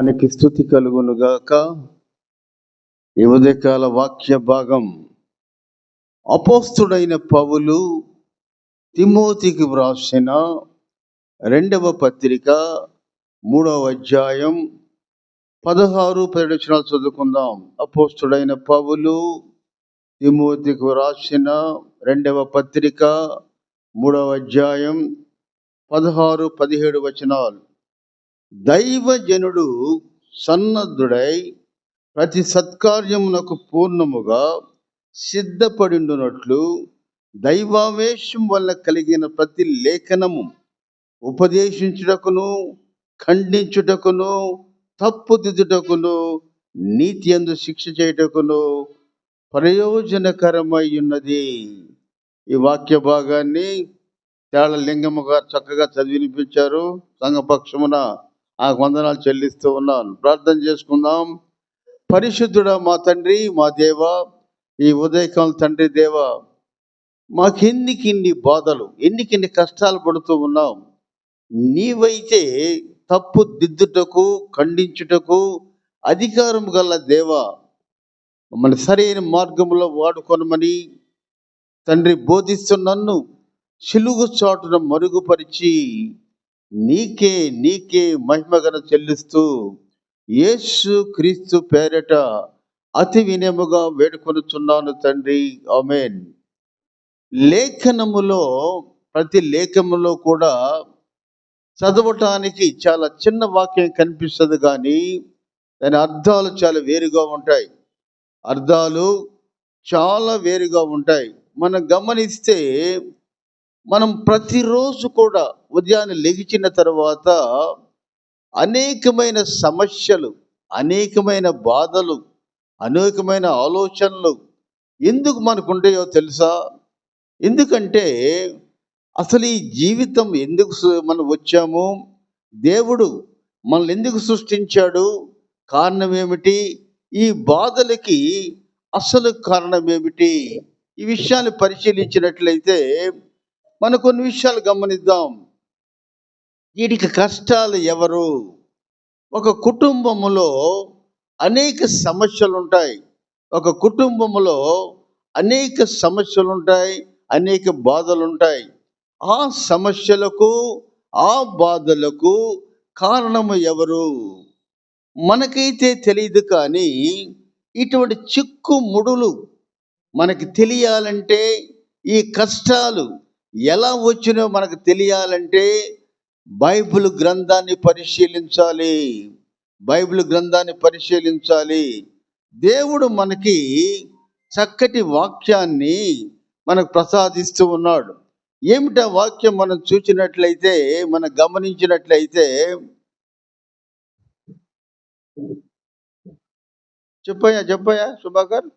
మనకి స్తుతి కలుగునుగాక. ఈ ఉదయకాల వాక్య భాగం అపోస్తుడైన పౌలు తిమోతికి వ్రాసిన 2వ పత్రిక 3వ అధ్యాయం 16-17 చదువుకుందాం. అపోస్తుడైన పౌలు తిమోతికి వ్రాసిన 2వ పత్రిక 3వ అధ్యాయం 16-17 వచనాలు. దైవజనుడు సన్నద్ధుడై ప్రతి సత్కార్యమునకు పూర్ణముగా సిద్ధపడిండునట్లు దైవావేశం వల్ల కలిగిన ప్రతి లేఖనము ఉపదేశించుటకును, ఖండించుటకును, తప్పుదిద్దుటకును, నీతి యందు శిక్ష చేయుటకును ప్రయోజనకరమై ఉన్నది. ఈ వాక్య భాగాన్ని తేళ్ల లింగమ్మ గారు చక్కగా చదివినిపించారు. సంఘపక్షమున ఆ వందనాలు చెల్లిస్తూ ఉన్నాను. ప్రార్థన చేసుకుందాం. పరిశుద్ధుడా మా తండ్రి, మా దేవ, ఈ ఉదయకాలం తండ్రి దేవ, మాకెన్నికిన్ని బాధలు, ఎన్నికిన్ని కష్టాలు పడుతూ ఉన్నాం. నీవైతే తప్పు దిద్దుటకు, ఖండించుటకు అధికారం గల దేవ, మమ్మల్ని సరైన మార్గంలో వాడుకొనమని తండ్రి బోధిస్తున్నన్ను సిలువ చాటున మరుగుపరిచి నీకే మహిమగన చెల్లిస్తూ యేసు క్రీస్తు పేరట అతి వినయముగా వేడుకొనుచున్నాను తండ్రి, ఆమేన్. లేఖనములో, ప్రతి లేఖనములో కూడా చదవటానికి చాలా చిన్న వాక్యం కనిపిస్తుంది, కానీ దాని అర్థాలు చాలా వేరుగా ఉంటాయి. అర్థాలు చాలా వేరుగా ఉంటాయి. మనం గమనిస్తే మనం ప్రతిరోజు కూడా ఉదయాన్నే లెగిచిన తర్వాత అనేకమైన సమస్యలు, అనేకమైన బాధలు, అనేకమైన ఆలోచనలు ఎందుకు మనకు ఉంటాయో తెలుసా? ఎందుకంటే అసలు ఈ జీవితం ఎందుకు మనం వచ్చాము, దేవుడు మనల్ని ఎందుకు సృష్టించాడు, కారణం ఏమిటి, ఈ బాధలకి అసలు కారణం ఏమిటి, ఈ విషయాన్ని పరిశీలించినట్లయితే మనం కొన్ని విషయాలు గమనిద్దాం. వీటికి కష్టాలు ఎవరు? ఒక కుటుంబములో అనేక సమస్యలు ఉంటాయి. ఒక కుటుంబములో అనేక సమస్యలు ఉంటాయి, అనేక బాధలు ఉంటాయి. ఆ సమస్యలకు, ఆ బాధలకు కారణము ఎవరు? మనకైతే తెలియదు, కానీ ఇటువంటి చిక్కు ముడులు మనకి తెలియాలంటే, ఈ కష్టాలు ఎలా వచ్చినో మనకు తెలియాలంటే బైబిల్ గ్రంథాన్ని పరిశీలించాలి. బైబిల్ గ్రంథాన్ని పరిశీలించాలి. దేవుడు మనకి చక్కటి వాక్యాన్ని మనకు ప్రసాదిస్తూ ఉన్నాడు. ఏమిటా వాక్యం? మనం చూసినట్లయితే, మనం గమనించినట్లయితే, చెప్పయ్యా సుభాకర్.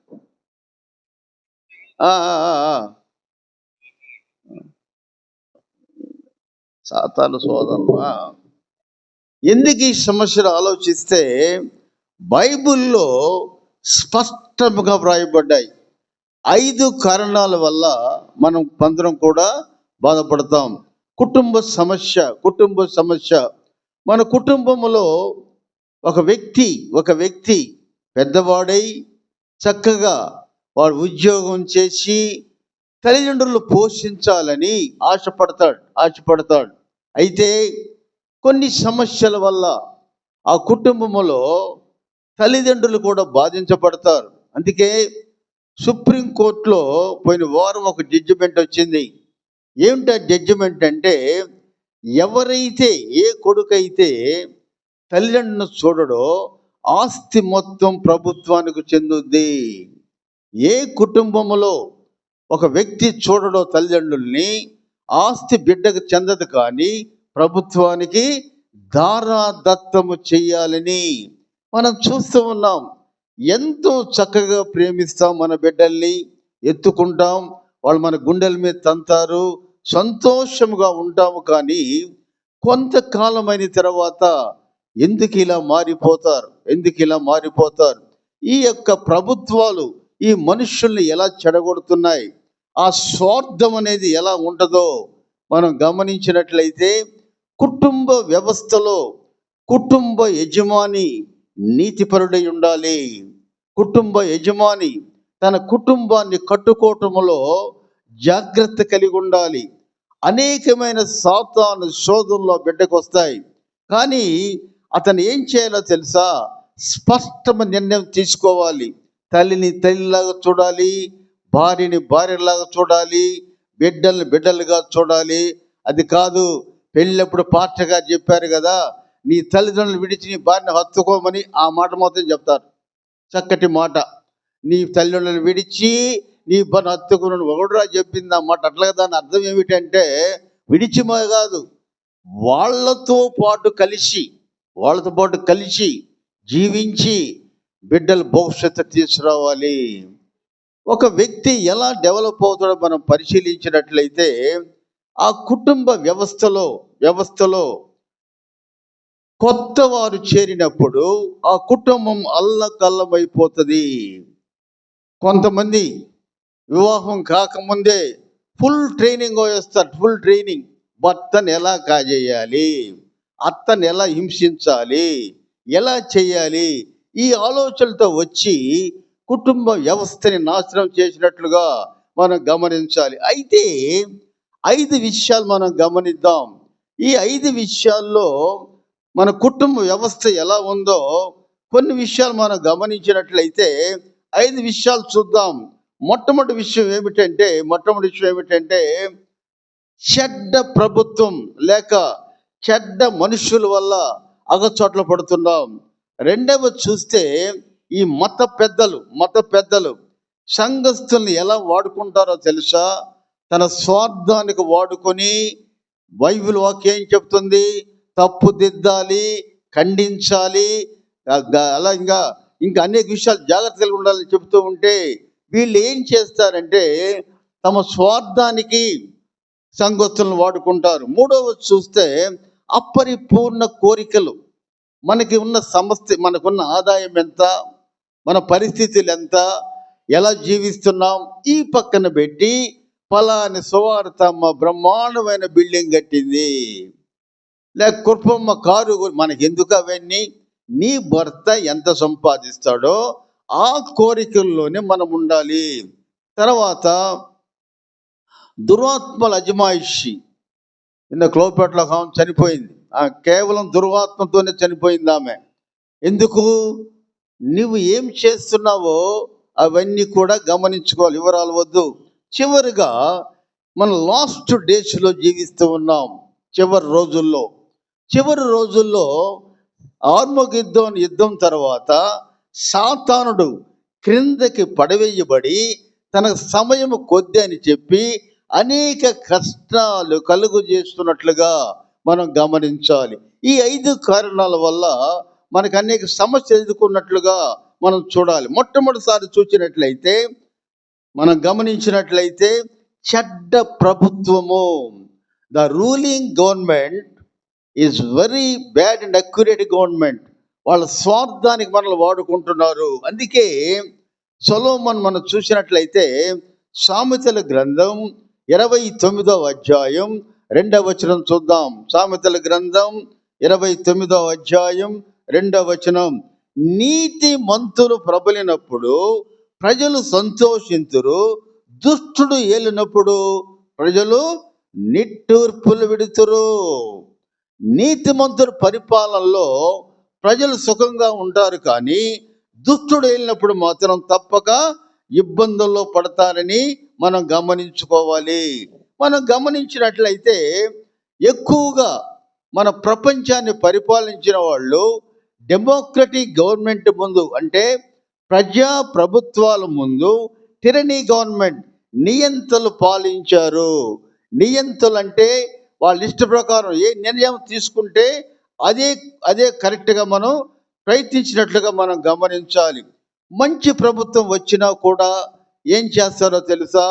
సాతాను సోదరువా, ఎందుకు ఈ సమస్యలు ఆలోచిస్తే బైబిల్లో స్పష్టంగా వ్రాయబడ్డాయి. 5 కారణాల వల్ల మనం అందరం కూడా బాధపడతాం. కుటుంబ సమస్య. మన కుటుంబంలో ఒక వ్యక్తి పెద్దవాడై చక్కగా వాడు ఉద్యోగం చేసి తల్లిదండ్రులు పోషించాలని ఆశపడతాడు. అయితే కొన్ని సమస్యల వల్ల ఆ కుటుంబంలో తల్లిదండ్రులు కూడా బాధించబడతారు. అందుకే సుప్రీంకోర్టులో పోయిన వారం ఒక జడ్జిమెంట్ వచ్చింది. ఏమిటా జడ్జిమెంట్ అంటే, ఎవరైతే, ఏ కొడుకైతే తల్లిదండ్రులను చూడడో ఆస్తి మొత్తం ప్రభుత్వానికి చెందుద్ది. ఏ కుటుంబంలో ఒక వ్యక్తి చూడడో తల్లిదండ్రుల్ని, ఆస్తి బిడ్డకు చెందదు, కానీ ప్రభుత్వానికి దారాదత్తము చెయ్యాలని మనం చూస్తూ ఉన్నాం. ఎంతో చక్కగా ప్రేమిస్తాం, మన బిడ్డల్ని ఎత్తుకుంటాం, వాళ్ళు మన గుండెల మీద తంతారు, సంతోషముగా ఉంటాము. కానీ కొంతకాలం అయిన తర్వాత ఎందుకు ఇలా మారిపోతారు? ఈ యొక్క ప్రభుత్వాలు ఈ మనుషుల్ని ఎలా చెడగొడుతున్నాయి, ఆ స్వార్థం అనేది ఎలా ఉంటుందో మనం గమనించినట్లయితే, కుటుంబ వ్యవస్థలో కుటుంబ యజమాని నీతిపరుడై ఉండాలి. కుటుంబ యజమాని తన కుటుంబాన్ని కట్టుకోవటంలో జాగ్రత్త కలిగి ఉండాలి. అనేకమైన సాతాను శోధనలో బిడ్డకు వస్తాయి. కానీ అతను ఏం చేయాలో తెలుసా? స్పష్టమైన నిర్ణయం తీసుకోవాలి. తల్లిని తల్లిలాగా చూడాలి, భార్యని భార్యలాగా చూడాలి, బిడ్డల్ని బిడ్డలుగా చూడాలి. అది కాదు, పెళ్ళప్పుడు పాస్టర్ గారు చెప్పారు కదా, నీ తల్లిదండ్రులు విడిచి నీ భార్యను హత్తుకోమని, ఆ మాట మాత్రం చెప్తారు. చక్కటి మాట. నీ తల్లిదండ్రులను విడిచి నీ భార్యను హత్తుకుని ఒకడురా చెప్పింది ఆ మాట. అట్లాగే దాని అర్థం ఏమిటంటే విడిచిమో కాదు, వాళ్ళతో పాటు కలిసి జీవించి బిడ్డల భవిష్యత్తు తీసుకురావాలి. ఒక వ్యక్తి ఎలా డెవలప్ అవుతాడో మనం పరిశీలించినట్లయితే ఆ కుటుంబ వ్యవస్థలో కొత్త వారు చేరినప్పుడు ఆ కుటుంబం అల్లకల్లమైపోతుంది. కొంతమంది వివాహం కాకముందే ఫుల్ ట్రైనింగ్ వేస్తారు. Full training. భర్తను ఎలా కాజేయాలి, అత్తను ఎలా హింసించాలి, ఎలా చేయాలి, ఈ ఆలోచనలతో వచ్చి కుటుంబ వ్యవస్థని నాశనం చేసినట్లుగా మనం గమనించాలి. అయితే 5 విషయాలు మనం గమనిద్దాం. ఈ 5 విషయాల్లో మన కుటుంబ వ్యవస్థ ఎలా ఉందో కొన్ని విషయాలు మనం గమనించినట్లయితే 5 విషయాలు చూద్దాం. మొట్టమొదటి విషయం ఏమిటంటే చెడ్డ ప్రభుత్వం లేక చెడ్డ మనుషుల వల్ల అగచోట్ల పడుతున్నాం. రెండవది చూస్తే ఈ మత పెద్దలు సంఘస్థుల్ని ఎలా వాడుకుంటారో తెలుసా? తన స్వార్థానికి వాడుకొని బైబిల్ వాక్యం ఏం చెప్తుంది? తప్పుదిద్దాలి, ఖండించాలి, అలా ఇంకా అనేక విషయాలు జాగ్రత్తగా ఉండాలని చెబుతూ ఉంటే వీళ్ళు ఏం చేస్తారంటే తమ స్వార్థానికి సంఘస్థులను వాడుకుంటారు. మూడవది చూస్తే అపరిపూర్ణ కోరికలు. మనకున్న ఆదాయం ఎంత, మన పరిస్థితులు ఎంత, ఎలా జీవిస్తున్నాం, ఈ పక్కన పెట్టి ఫలాని సువార్తమ్మ బ్రహ్మాండమైన బిల్డింగ్ కట్టింది, లేక కుర్పమ్మ కారు, మనకెందుకు అవన్నీ? నీ భర్త ఎంత సంపాదిస్తాడో ఆ కోరికల్లోనే మనం ఉండాలి. తర్వాత దురాత్మల అజమాయిషి. నిన్న క్లోపేటలో చనిపోయింది. కేవలం దుర్వాత్మతోనే చనిపోయింది ఆమె. ఎందుకు? నువ్వు ఏం చేస్తున్నావో అవన్నీ కూడా గమనించుకోవాలి. వివరాలు వద్దు. చివరిగా మనం లాస్ట్ డేస్లో జీవిస్తూ ఉన్నాం. చివరి రోజుల్లో ఆర్మగెద్దోను యుద్ధం తర్వాత సాతానుడు క్రిందకి పడవేయబడి తనకు సమయం కొద్ది అని చెప్పి అనేక కష్టాలు కలుగు చేస్తున్నట్లుగా మనం గమనించాలి. ఈ 5 కారణాల వల్ల మనకు అనేక సమస్యలు ఎదుర్కొన్నట్లుగా మనం చూడాలి. మొట్టమొదటిసారి చూసినట్లయితే మనం గమనించినట్లయితే చెడ్డ ప్రభుత్వము. The ruling government is very bad and accurate government. వాళ్ళ స్వార్థానికి మనల్ని వాడుకుంటున్నారు. అందుకే సొలొమోను మనం చూసినట్లయితే సామెతల గ్రంథం 29వ అధ్యాయం 2వ వచనం చూద్దాం. సామెతల గ్రంథం 29వ అధ్యాయం 2వ వచనం. నీతి మంతులు ప్రబలినప్పుడు ప్రజలు సంతోషింతురు, దుష్టుడు ఏలినప్పుడు ప్రజలు నిట్టూర్పులు విడుతురు. నీతిమంతుల పరిపాలనలో ప్రజలు సుఖంగా ఉంటారు, కానీ దుష్టుడు వెళ్ళినప్పుడు మాత్రం తప్పక ఇబ్బందుల్లో పడతారని మనం గమనించుకోవాలి. మనం గమనించినట్లయితే ఎక్కువగా మన ప్రపంచాన్ని పరిపాలించిన వాళ్ళు డెమోక్రటిక్ గవర్నమెంట్ ముందు, అంటే ప్రజా ప్రభుత్వాల ముందు టిరనీ గవర్నమెంట్, నియంతలు పాలించారు. నియంతలు అంటే వాళ్ళ ఇష్ట ప్రకారం ఏ నిర్ణయం తీసుకుంటే అదే కరెక్ట్గా మనం ప్రయత్నించినట్లుగా మనం గమనించాలి. మంచి ప్రభుత్వం వచ్చినా కూడా ఏం చేస్తారో తెలుసా?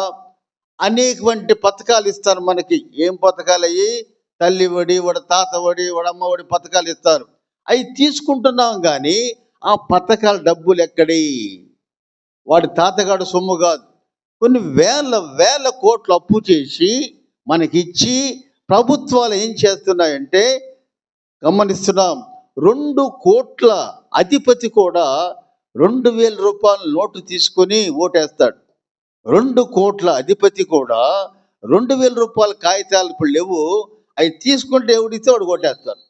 అనేకవంటి పథకాలు ఇస్తారు మనకి. ఏం పథకాలు అయ్యి? తల్లి ఒడి, వాడు తాత ఒడి, వాడు అమ్మ ఒడి పథకాలు ఇస్తారు. అవి తీసుకుంటున్నాం, కానీ ఆ పథకాల డబ్బులు ఎక్కడి? వాడి తాతగాడు సొమ్ము కాదు. కొన్ని వేల కోట్లు అప్పు చేసి మనకిచ్చి ప్రభుత్వాలు ఏం చేస్తున్నాయంటే గమనిస్తున్నాం, 2 కోట్ల అధిపతి కూడా 2,000 రూపాయల నోటు తీసుకొని ఓటేస్తాడు. 2 కోట్ల అధిపతి కూడా 2,000 రూపాయల కాగితాలు ఇప్పుడు లేవు, అవి తీసుకుంటే ఎవడితే వాడు కొట్టేస్తారు.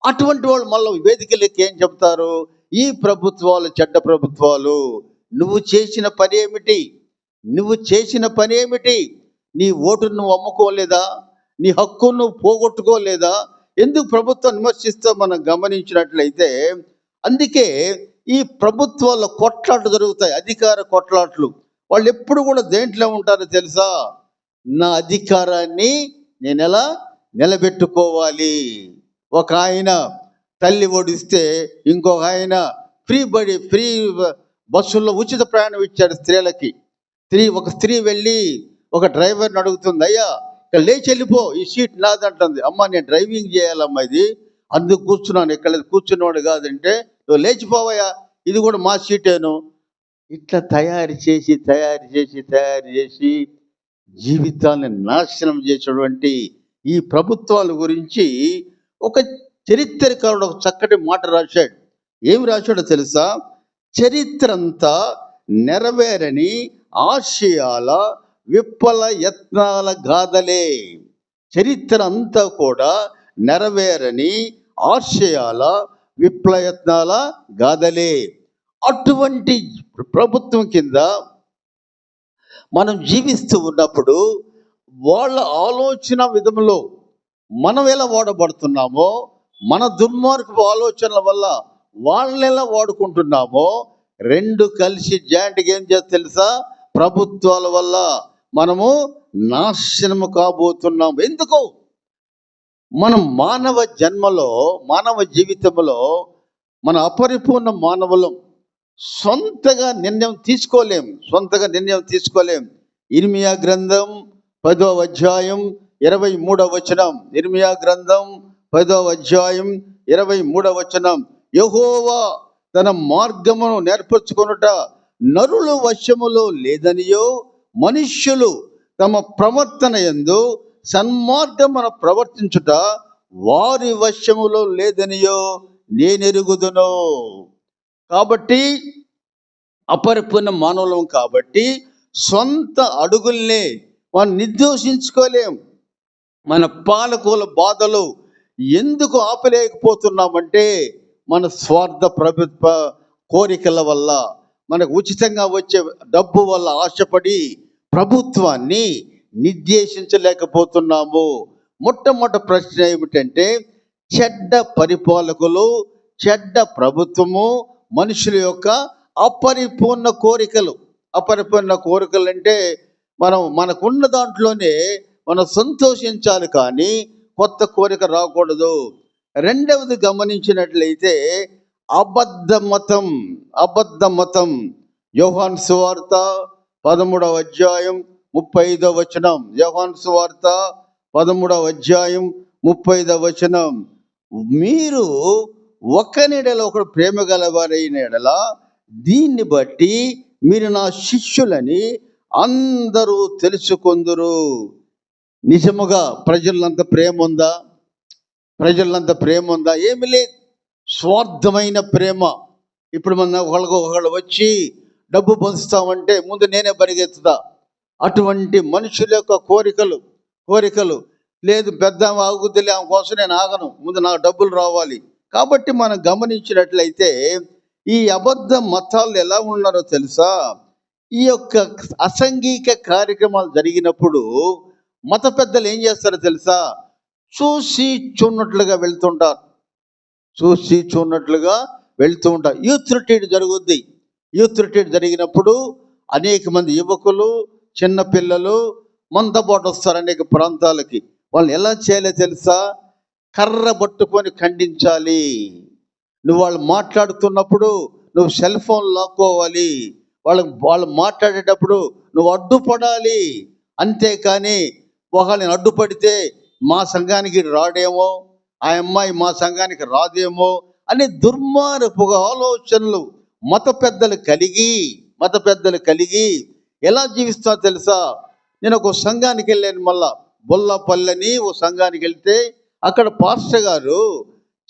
అటువంటి వాళ్ళు మళ్ళీ వేదికలకి ఏం చెప్తారు? ఈ ప్రభుత్వాలు చెడ్డ ప్రభుత్వాలు, నువ్వు చేసిన పని ఏమిటి? నువ్వు చేసిన పని ఏమిటి? నీ ఓటును నువ్వు అమ్ముకోలేదా? నీ హక్కును నువ్వు పోగొట్టుకోలేదా? ఎందుకు ప్రభుత్వం విమర్శిస్తూ మనం గమనించినట్లయితే, అందుకే ఈ ప్రభుత్వాల కొట్లాట్లు జరుగుతాయి, అధికార కొట్లాట్లు. వాళ్ళు ఎప్పుడు కూడా దేంట్లో ఉంటారో తెలుసా? నా అధికారాన్ని నేను ఎలా నిలబెట్టుకోవాలి. ఒక ఆయన తల్లి ఓడిస్తే ఇంకొక ఆయన ఫ్రీ బస్సుల్లో ఉచిత ప్రయాణం ఇచ్చాడు స్త్రీలకి. ఒక స్త్రీ వెళ్ళి ఒక డ్రైవర్ని అడుగుతుంది, అయ్యా ఇక్కడ లేచి వెళ్ళిపో, ఈ సీట్ నాదంటుంది. అమ్మ నేను డ్రైవింగ్ చేయాలమ్మా, ఇది అందుకు కూర్చున్నాను, ఇక్కడ కూర్చున్నవాడు కాదంటే, నువ్వు లేచిపోవయ్యా, ఇది కూడా మా సీటేను. ఇట్లా తయారు చేసి జీవితాన్ని నాశనం చేసేటువంటి ఈ ప్రభుత్వాల గురించి ఒక చరిత్రకారుడు ఒక చక్కటి మాట రాశాడు. ఏమి రాశాడో తెలుసా? చరిత్ర అంతా నెరవేరని ఆశయాల విఫల యత్నాల గాథలే. చరిత్ర అంతా కూడా నెరవేరని ఆశయాల విప్లయత్నాల గాథలే. అటువంటి ప్రభుత్వం కింద మనం జీవిస్తూ ఉన్నప్పుడు వాళ్ళ ఆలోచన విధంలో మనం ఎలా వాడబడుతున్నామో, మన దుర్మార్గపు ఆలోచనల వల్ల వాళ్ళని ఎలా వాడుకుంటున్నామో, రెండు కలిసి జాయింట్గా ఏం చేస్తే తెలుసా? ప్రభుత్వాల వల్ల మనము నాశనము కాబోతున్నాం. ఎందుకు? మనం మానవ జన్మలో, మానవ జీవితంలో మన అపరిపూర్ణ మానవులం. సొంతగా నిర్ణయం తీసుకోలేం. ఇర్మియా గ్రంథం 10వ అధ్యాయం 23వ వచనం. ఇర్మియా గ్రంథం 10వ అధ్యాయం 23వ వచనం. యెహోవా తన మార్గమును నేర్పరచుకొనుట నరుల వశములో లేదనియో, మనుష్యులు తమ ప్రవర్తన యందు సన్మార్గమును ప్రవర్తించుట వారి వశములో లేదనియో నేనెరుగుదును. కాబట్టి అపరిపూర్ణ మానవులం కాబట్టి సొంత అడుగుల్ని మనం నిర్దోషించుకోలేం. మన పాలకుల బాధలు ఎందుకు ఆపలేకపోతున్నామంటే, మన స్వార్థ ప్రభుత్వ కోరికల వల్ల, మనకు ఉచితంగా వచ్చే డబ్బు వల్ల ఆశపడి ప్రభుత్వాన్ని నిర్దేశించలేకపోతున్నాము. మొట్టమొదటి ప్రశ్న ఏమిటంటే, చెడ్డ పరిపాలకులు, చెడ్డ ప్రభుత్వము మనుషుల యొక్క అపరిపూర్ణ కోరికలు అంటే మనకున్న దాంట్లోనే మనం సంతోషించాలి, కానీ కొత్త కోరిక రాకూడదు. రెండవది గమనించినట్లయితే అబద్ధ మతం. యోహాను సువార్త 13వ అధ్యాయం 35వ వచనం. యోహాను సువార్త 13వ అధ్యాయం 35వ వచనం. మీరు ఒకనిడల ఒకడు ప్రేమ గలవారైన ఎడల దీన్ని బట్టి మీరు నా శిష్యులని అందరూ తెలుసుకొందురు. నిజముగా ప్రజలంత ప్రేమ ఉందా? ఏమి లేదు. స్వార్థమైన ప్రేమ. ఇప్పుడు మన ఒకళ్ళు వచ్చి డబ్బు పంచుతామంటే ముందు నేనే పరిగెత్తుతా. అటువంటి మనుషుల యొక్క కోరికలు లేదు. పెద్ద ఆగుద్దిలే, ఆమె కోసం నేను ఆగను, ముందు నాకు డబ్బులు రావాలి. కాబట్టి మనం గమనించినట్లయితే ఈ అబద్ధ మతాలు ఎలా ఉన్నారో తెలుసా? ఈ యొక్క అసంఘిక కార్యక్రమాలు జరిగినప్పుడు మత పెద్దలు ఏం చేస్తారో తెలుసా? చూసి చూడనట్లుగా వెళ్తూ ఉంటారు. యూత్ రిట్రీట్ జరుగుద్ది. యూత్ రిట్రీట్ జరిగినప్పుడు అనేక మంది యువకులు, చిన్నపిల్లలు మనతో పాటు వస్తారు అనేక ప్రాంతాలకి. వాళ్ళు ఎలా చేయాలో తెలుసా? కర్ర పట్టుకొని ఖండించాలి. నువ్వు వాళ్ళు మాట్లాడుతున్నప్పుడు నువ్వు సెల్ ఫోన్ లాక్కోవాలి. వాళ్ళు మాట్లాడేటప్పుడు నువ్వు అడ్డుపడాలి. అంతేకాని ఒకళ్ళని అడ్డుపడితే మా సంఘానికి రాడేమో, ఆ అమ్మాయి మా సంఘానికి రాదేమో అనే దుర్మార్గపు ఆలోచనలు మత పెద్దలు కలిగి ఎలా జీవిస్తా తెలుసా? నేను ఒక సంఘానికి వెళ్ళాను, మళ్ళా బొల్లపల్లని ఓ సంఘానికి వెళ్తే అక్కడ పాస్టర్ గారు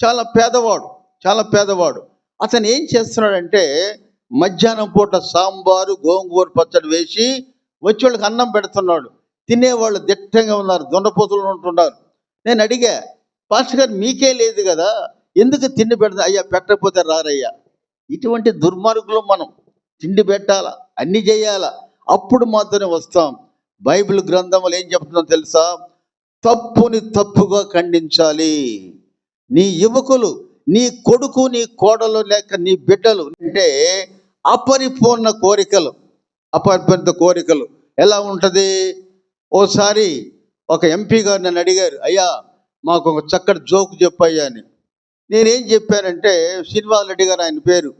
చాలా పేదవాడు. అతను ఏం చేస్తున్నాడంటే మధ్యాహ్నం పూట సాంబారు గోంగూర పచ్చడి వేసి వచ్చి వాళ్ళకి అన్నం పెడుతున్నాడు. తినేవాళ్ళు దిట్టంగా ఉన్నారు, దున్నపోతులు ఉంటున్నారు. నేను అడిగా, పాస్టర్ గారు మీకే లేదు కదా, ఎందుకు తిండి పెడతా? అయ్యా పెట్టకపోతే రారయ్యా. ఇటువంటి దుర్మార్గులు మనం. తిండి పెట్టాలా, అన్ని చేయాలా, అప్పుడు మాత్రమే వస్తాం. బైబిల్ గ్రంథములు ఏం చెప్తుందో తెలుసా? తప్పుని తప్పుగా ఖండించాలి. నీ యువకులు, నీ కొడుకు, నీ కోడలు, లేక నీ బిడ్డలు అంటే అపరిపూర్ణ కోరికలు ఎలా ఉంటది? ఓసారి ఒక ఎంపీ గారు నన్ను అడిగారు, అయ్యా మాకు ఒక చక్కటి జోకు చెప్పయ్యా అని. నేనేం చెప్పానంటే, శ్రీనివాస్ రెడ్డి గారు ఆయన పేరు,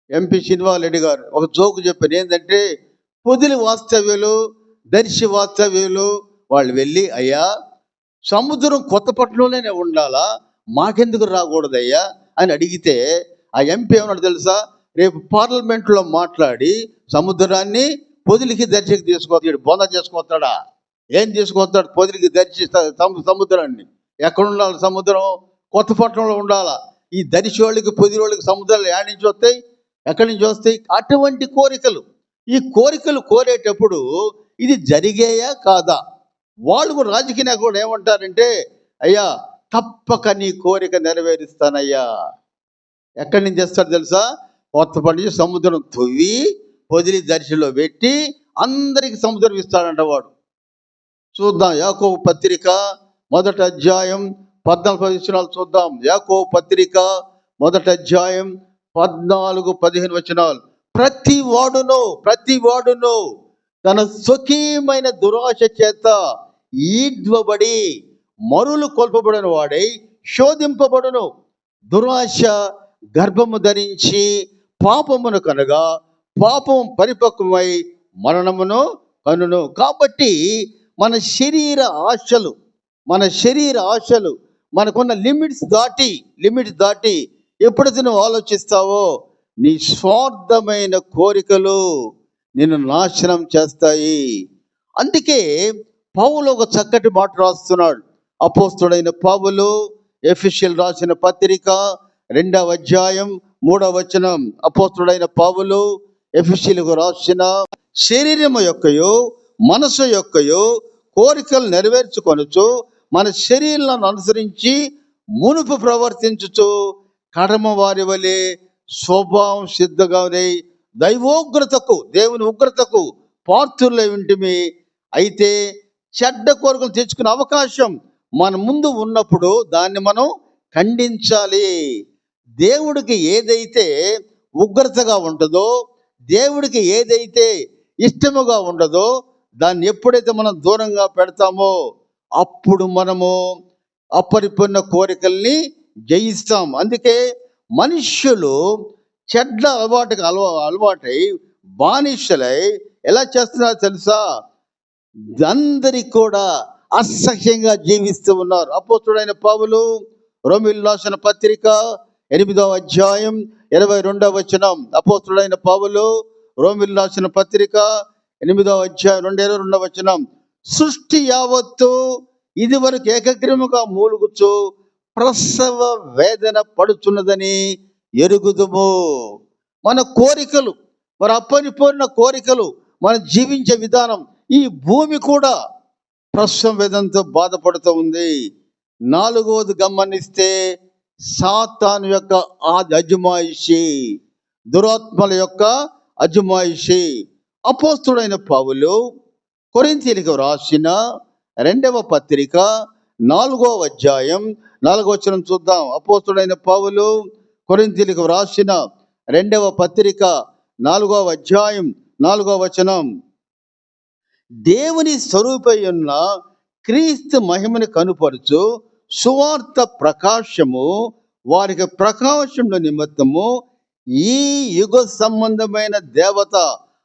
ఎంపీ శ్రీనివాస్ రెడ్డి గారు, ఒక జోకు చెప్పాను. ఏంటంటే, పొదిలి వాస్తవ్యులు, దర్శి వాస్తవ్యులు వాళ్ళు వెళ్ళి, అయ్యా సముద్రం కొత్తపట్నంలోనే ఉండాలా, మాకెందుకు రాకూడదయ్యా అని అడిగితే, ఆ ఎంపీ ఏమన్నాడు తెలుసా? రేపు పార్లమెంట్లో మాట్లాడి సముద్రాన్ని పొదిలికి దర్శికి తీసుకొస్తాడు. బొంద చేసుకొస్తాడా? ఏం తీసుకొస్తాడు? పొదిలికి దర్శి సముద్రాన్ని. ఎక్కడ ఉండాలి సముద్రం? కొత్తపట్నంలో ఉండాలా. ఈ దర్శి వాళ్ళకి పొదిలి వాళ్ళకి సముద్రాలు ఏడు నుంచి వస్తాయి, ఎక్కడి నుంచి వస్తాయి? అటువంటి కోరికలు. ఈ కోరికలు కోరేటప్పుడు ఇది జరిగేయా కాదా? వాళ్ళు కూడా రాజకీయ నాయకులు ఏమంటారంటే, అయ్యా తప్పక నీ కోరిక నెరవేరుస్తానయ్యా. ఎక్కడి నుంచి చేస్తాడు తెలుసా? కొత్తపల్లి నుంచి సముద్రం తవ్వి పొదిలి దర్శిలో పెట్టి అందరికి సముద్రం ఇస్తాడంట వాడు. చూద్దాం, యాకోబు పత్రిక 1వ అధ్యాయం 14 వచనాలు చూద్దాం. యాకోబు పత్రిక 1వ అధ్యాయం 14-15 వచనాలు. ప్రతి వాడును తన స్వకీయమైన దురాశ చేత ఈడ్వబడి మరులు కొల్పబడిన వాడై శోధింపబడును. దురాశ గర్భము ధరించి పాపమును కనగా పాపం పరిపక్వమై మరణమును కనును. కాబట్టి మన శరీర ఆశలు మనకున్న లిమిట్స్ దాటి ఎప్పుడైతే నువ్వు ఆలోచిస్తావో నీ స్వార్థమైన కోరికలు నిన్ను నాశనం చేస్తాయి. అందుకే పౌలు ఒక చక్కటి మాట రాస్తున్నాడు. అపోస్తుడైన పౌలు ఎఫెసీయులకు రాసిన పత్రిక 2వ అధ్యాయం 3వ వచనం. అపోస్తుడైన పౌలు ఎఫెసీయులకు రాసిన, శరీరము యొక్కయో మనసు యొక్కయో కోరికలు నెరవేర్చుకొనుచు మన శరీరాలను అనుసరించి మునుపు ప్రవర్తించుచు కడమ వారి వలె స్వభావం సిద్ధంగానే దేవుని ఉగ్రతకు పాత్రులై ఉంటిమి. అయితే చెడ్డ కోరికలు తెచ్చుకునే అవకాశం మన ముందు ఉన్నప్పుడు దాన్ని మనం ఖండించాలి. దేవుడికి ఏదైతే ఉగ్రతగా ఉంటుందో, దేవుడికి ఏదైతే ఇష్టముగా ఉండదో దాన్ని ఎప్పుడైతే మనం దూరంగా పెడతామో అప్పుడు మనము అపరిపూర్ణ కోరికల్ని జయిస్తాం. అందుకే మనుష్యులు చెడ్డ అలవాటై బానిసలై ఎలా చేస్తున్నారో తెలుసా? అందరికి కూడా అసహ్యంగా జీవిస్తూ ఉన్నారు. అపోస్తుడైన పౌలు రోమీయులకు రాసిన పత్రిక 8వ అధ్యాయం 22వ వచనం. అపోస్తుడైన పౌలు రోమీయులకు రాసిన పత్రిక 8వ అధ్యాయం 22వ వచనం. సృష్టి యావత్తు ఇది వరకు ఏకగ్రీవముగా మూలుగుచు ప్రసవ వేదన పడుచున్నదని ఎరుగుదుము. మన కోరికలు, మన అపరిపూర్ణ కోరికలు, మన జీవించే విధానం, ఈ భూమి కూడా ప్రసవ వేదనతో బాధపడుతూ ఉంది. 4వది గమనిస్తే సాతాను యొక్క అజమాయిషి, దురాత్మల యొక్క అజమాయిషి. అపోస్తుడైన పౌలు కొరింథీయులకు రాసిన 2వ పత్రిక 4వ అధ్యాయం 4వ వచనం చూద్దాం. అపోస్తుడైన పౌలు కొరింథీయులకు రాసిన 2వ పత్రిక 4వ అధ్యాయం 4వ వచనం. దేవుని స్వరూపై ఉన్న క్రీస్తు మహిమను కనుపరుచు సువార్త ప్రకాశము వారికి ప్రకాశముల నిమిత్తము ఈ యుగ సంబంధమైన దేవత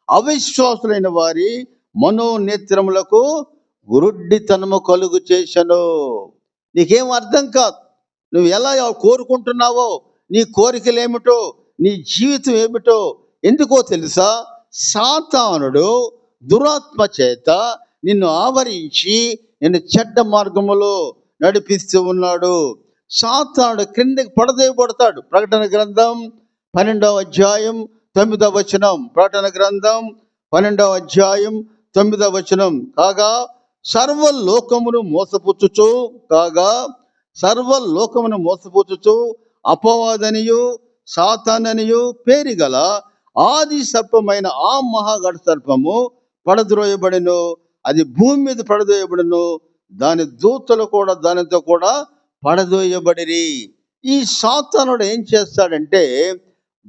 అవిశ్వాసులైన వారి మనోనేత్రములకు గురుడ్డితనము కలుగు చేశను. నీకేం అర్థం కాదు, నువ్వు ఎలా కోరుకుంటున్నావో, నీ కోరికలు ఏమిటో, నీ జీవితం ఏమిటో. ఎందుకో తెలుసా? సాతానుడు దురాత్మ చేత నిన్ను ఆవరించి నిన్ను చెడ్డ మార్గములో నడిపిస్తూ ఉన్నాడు. సాతానుడు క్రిందకి పడదేయబడతాడు. ప్రకటన గ్రంథం 12వ అధ్యాయం 9వ వచనం. ప్రకటన గ్రంథం 12వ అధ్యాయం 9వ వచనం. కాగా సర్వలోకమును మోసపుచ్చుచు అపవాదనియు సాతాననియు పేరు గల ఆది సర్పమైన ఆ మహాగఢ సర్పము పడద్రోయబడిను. అది భూమి మీద పడదోయబడిను. దాని దూతలు కూడా దానితో కూడా పడదోయబడిరి. ఈ సాతానుడు ఏం చేస్తాడంటే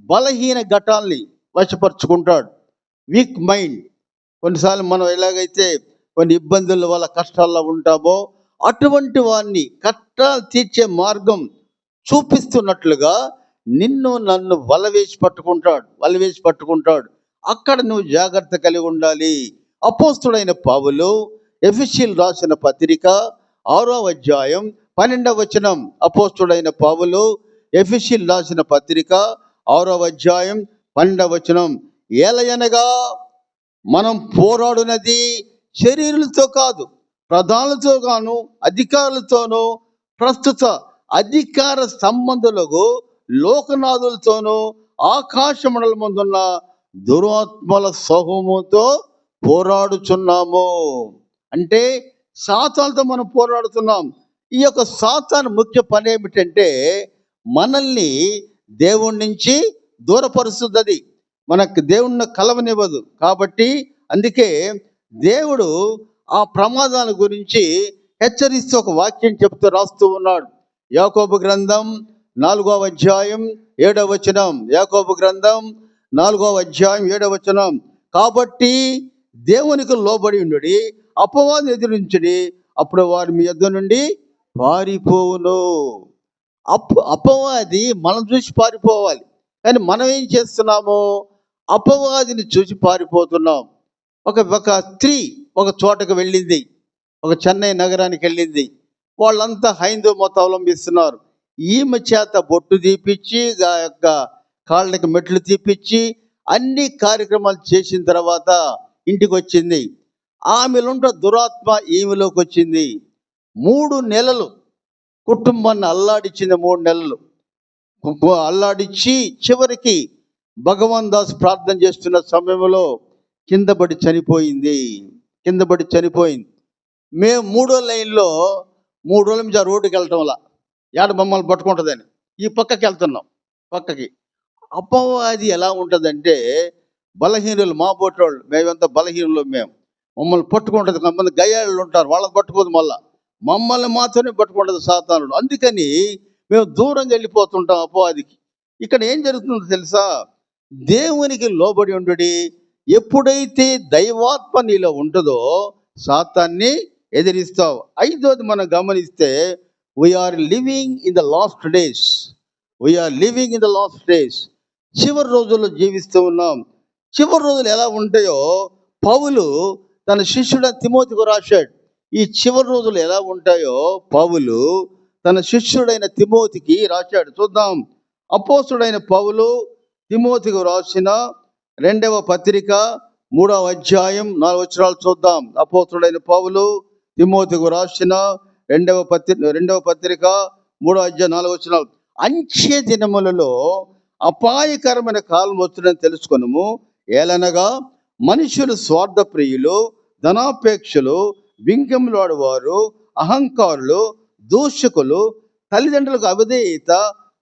బలహీన ఘటాల్ని వశపరుచుకుంటాడు. Week mind. కొన్నిసార్లు మనం ఎలాగైతే కొన్ని ఇబ్బందుల వల్ల కష్టాల్లో ఉంటామో అటువంటి వారిని కష్టాలు తీర్చే మార్గం చూపిస్తున్నట్లుగా నిన్ను నన్ను వలవేసి పట్టుకుంటాడు. అక్కడ నువ్వు జాగ్రత్త కలిగి ఉండాలి. అపోస్తుడైన పౌలు ఎఫెసీయులకు రాసిన పత్రిక 6వ అధ్యాయం 12వ వచనం. అపోస్తుడైన పౌలు ఎఫెసీయులకు రాసిన పత్రిక 6వ అధ్యాయం 12వ వచనం. ఏలయనగా మనం పోరాడునది శరీరులతో కాదు, ప్రధానులతో గాను అధికారులతోనూ ప్రస్తుత అధికార సంబంధులకు లోకనాథులతోనూ ఆకాశ మండలమందున్న దురాత్మల సమూహంతో పోరాడుచున్నాము. అంటే సాతానుతో మనం పోరాడుతున్నాం. ఈ యొక్క సాతాను ముఖ్య పని ఏమిటంటే మనల్ని దేవుడి నుంచి దూరపరుస్తుంది. మనకు దేవుణ్ణి కలవనివ్వదు. కాబట్టి అందుకే దేవుడు ఆ ప్రమాదాల గురించి హెచ్చరిస్తూ ఒక వాక్యం చెప్తూ రాస్తూ ఉన్నాడు. యాకోబు గ్రంథం 4వ అధ్యాయం 7వ వచనం. యాకోబు గ్రంథం 4వ అధ్యాయం 7వ వచనం. కాబట్టి దేవునికి లోబడి ఉండుడి, అపవాదిని ఎదిరించుడి, అప్పుడు వారు మీ యొద్ద నుండి పారిపోవును. అపవాది మనం చూసి పారిపోవాలి, కానీ మనం ఏం చేస్తున్నాము? అపవాదిని చూసి పారిపోతున్నాం. ఒక స్త్రీ ఒక చోటకు వెళ్ళింది, ఒక చెన్నై నగరానికి వెళ్ళింది. వాళ్ళంతా హైందవ మతం అవలంబిస్తున్నారు. ఈమె చేత బొట్టు తీపిచ్చి కాళ్ళకి మెట్లు తీపిచ్చి అన్ని కార్యక్రమాలు చేసిన తర్వాత ఇంటికి వచ్చింది. ఆమెలో దురాత్మ ఈమెలోకి వచ్చింది. 3 నెలలు కుటుంబాన్ని అల్లాడిచ్చింది. 3 నెలలు అల్లాడిచ్చి చివరికి భగవాన్ దాస్ ప్రార్థన చేస్తున్న సమయంలో కిందపడి చనిపోయింది. మేము 3వ లైన్లో 3 రోజుల నుంచి ఆ రోడ్డుకి వెళ్ళటం వల్ల ఏడ మమ్మల్ని పట్టుకుంటుందని ఈ పక్కకి వెళ్తున్నాం. పక్కకి అపవాది ఎలా ఉంటుందంటే బలహీనులు, మా పోటోళ్ళు, మేమంతా బలహీనులు. మమ్మల్ని పట్టుకుంటుంది. కొంతమంది గయ్యాళ్ళు ఉంటారు, వాళ్ళని పట్టుకోదు. మమ్మల్ని మాత్రమే పట్టుకుంటుంది సాతానుడు. అందుకని మేము దూరంగా వెళ్ళిపోతుంటాం అపవాదికి. ఇక్కడ ఏం జరుగుతుందో తెలుసా? దేవునికి లోబడి ఉండుడి. ఎప్పుడైతే దైవాత్మ నీలో ఉంటుందో సాతాన్ని ఎదిరిస్తావు. 5వది మనం గమనిస్తే we are living in the last days. చివరి రోజుల్లో జీవిస్తూ ఉన్నాం. చివరి రోజులు ఎలా ఉంటాయో పౌలు తన శిష్యుడైన తిమోతికి రాశాడు. ఈ చివరి రోజులు ఎలా ఉంటాయో పౌలు తన శిష్యుడైన తిమోతికి రాశాడు. చూద్దాం. అపోస్తుడైన పౌలు తిమోతికి రాసిన 2వ పత్రిక 3వ అధ్యాయం 4 వచనాలు చూద్దాం. అపోస్తుడైన పౌలు తిమోతికి రాసిన 2వ పత్రిక 3వ అధ్యాయం 4 వచనాలు. అంచె దినములలో అపాయకరమైన కాలం వస్తుందని తెలుసుకొనుము. ఏలనగా మనుషులు స్వార్థ ప్రియులు, ధనాపేక్షలు, బింకెములాడువారు, అహంకారులు, దూషకులు, తల్లిదండ్రులకు అవిధేయత,